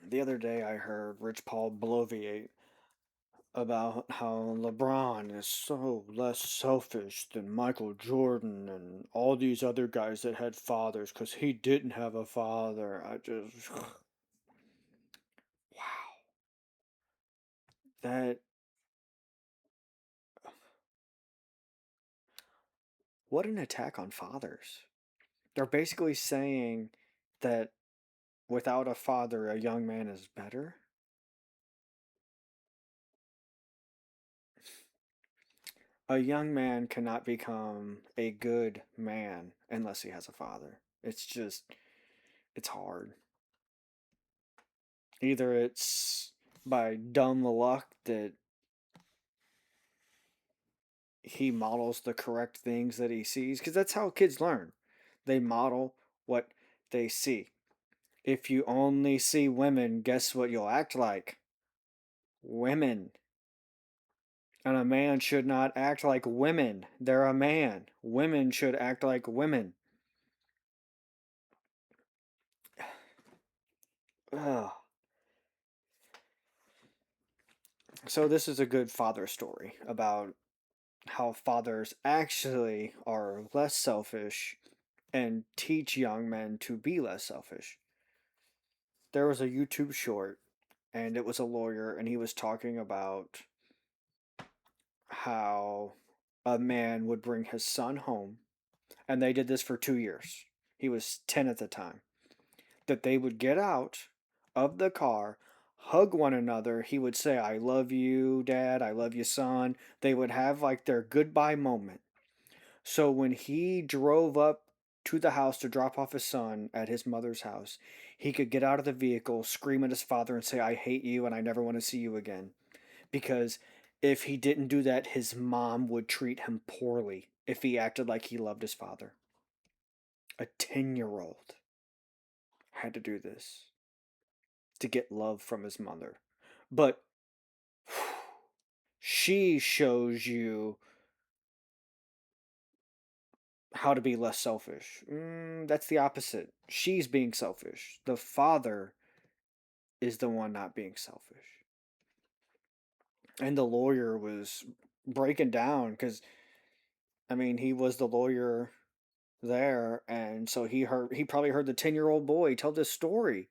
The other day I heard Rich Paul bloviate about how LeBron is so less selfish than Michael Jordan and all these other guys that had fathers because he didn't have a father. I just, wow, that, what an attack on fathers. They're basically saying that without a father, a young man is better. A young man cannot become a good man unless he has a father. It's just, it's hard. Either it's by dumb luck that he models the correct things that he sees, because that's how kids learn. They model what they see. If you only see women, guess what you'll act like? Women. And a man should not act like women. They're a man. Women should act like women. Ugh. So, this is a good father story about how fathers actually are less selfish and teach young men to be less selfish. There was a YouTube short, and it was a lawyer, and he was talking about how a man would bring his son home, and they did this for 2 years. He was 10 at the time. That they would get out of the car, hug one another. He would say, I love you, dad. I love you, son. They would have like their goodbye moment. So when he drove up to the house to drop off his son at his mother's house, he could get out of the vehicle, scream at his father, and say, I hate you and I never want to see you again. Because if he didn't do that, his mom would treat him poorly if he acted like he loved his father. A 10-year-old had to do this to get love from his mother. But she shows you how to be less selfish. That's the opposite. She's being selfish. The father is the one not being selfish. And the lawyer was breaking down because, I mean, he was the lawyer there, and so he probably heard the 10-year-old boy tell this story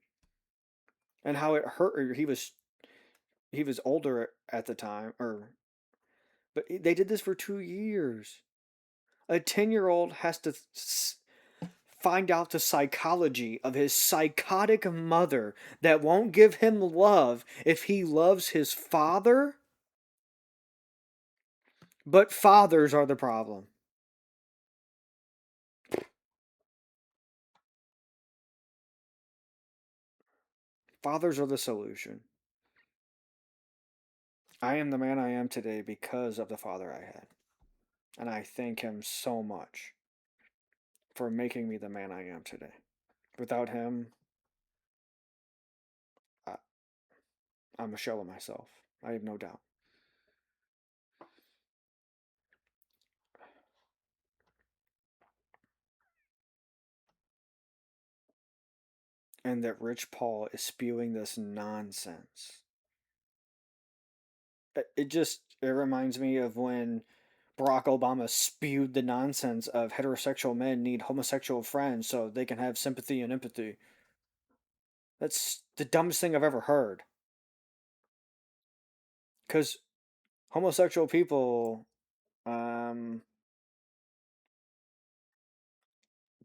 and how it hurt. He was older at the time, or but they did this for 2 years. A 10-year-old has to find out the psychology of his psychotic mother that won't give him love if he loves his father. But fathers are the problem. Fathers are the solution. I am the man I am today because of the father I had. And I thank him so much for making me the man I am today. Without him, I, I'm a shell of myself. I have no doubt. And that Rich Paul is spewing this nonsense. It reminds me of when Barack Obama spewed the nonsense of heterosexual men need homosexual friends so they can have sympathy and empathy. That's the dumbest thing I've ever heard. Because homosexual people, um,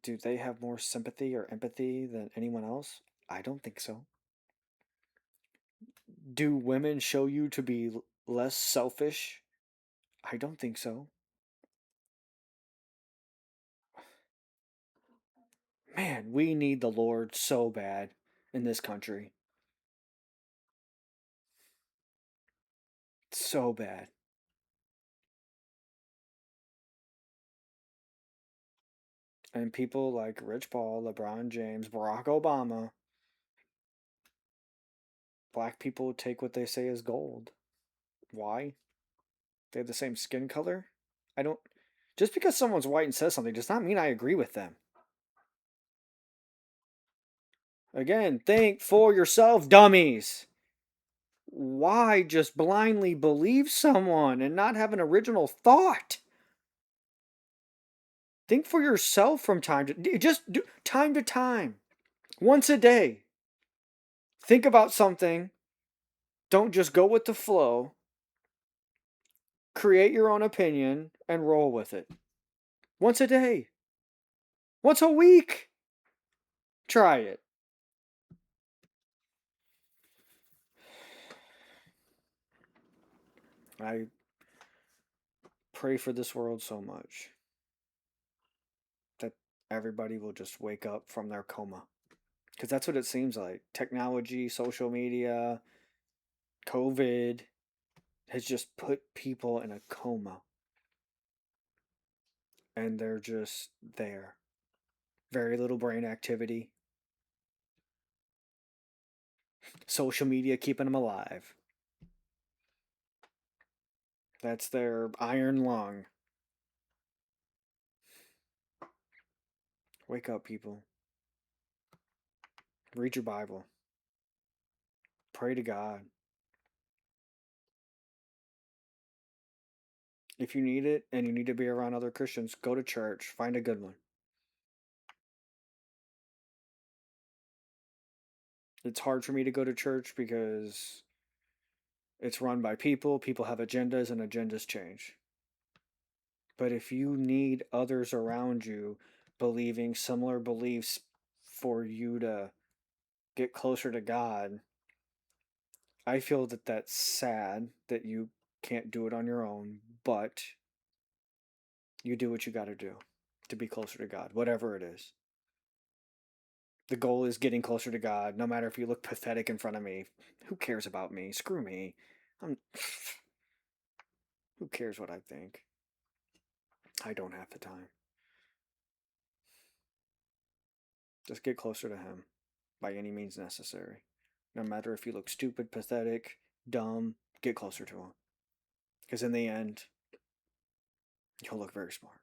do they have more sympathy or empathy than anyone else? I don't think so. Do women show you to be less selfish? I don't think so. Man, we need the Lord so bad in this country. So bad. And people like Rich Paul, LeBron James, Barack Obama, black people take what they say as gold. Why? They have the same skin color? I don't. Just because someone's white and says something does not mean I agree with them. Again, think for yourself, dummies. Why just blindly believe someone and not have an original thought? Think for yourself from time to just do time to time. Once a day. Think about something. Don't just go with the flow. Create your own opinion and roll with it. Once a day. Once a week. Try it. I pray for this world so much that everybody will just wake up from their coma. Because that's what it seems like. Technology, social media, COVID has just put people in a coma. And they're just there. Very little brain activity. Social media keeping them alive. That's their iron lung. Wake up, people. Read your Bible. Pray to God. If you need it and you need to be around other Christians, go to church. Find a good one. It's hard for me to go to church because it's run by people. People have agendas and agendas change. But if you need others around you believing similar beliefs for you to get closer to God, I feel that that's sad that you can't do it on your own, but you do what you got to do to be closer to God, whatever it is. The goal is getting closer to God, no matter if you look pathetic in front of me. Who cares about me? Screw me. I'm. Who cares what I think? I don't have the time. Just get closer to Him by any means necessary. No matter if you look stupid, pathetic, dumb, get closer to Him. Because in the end, you'll look very smart.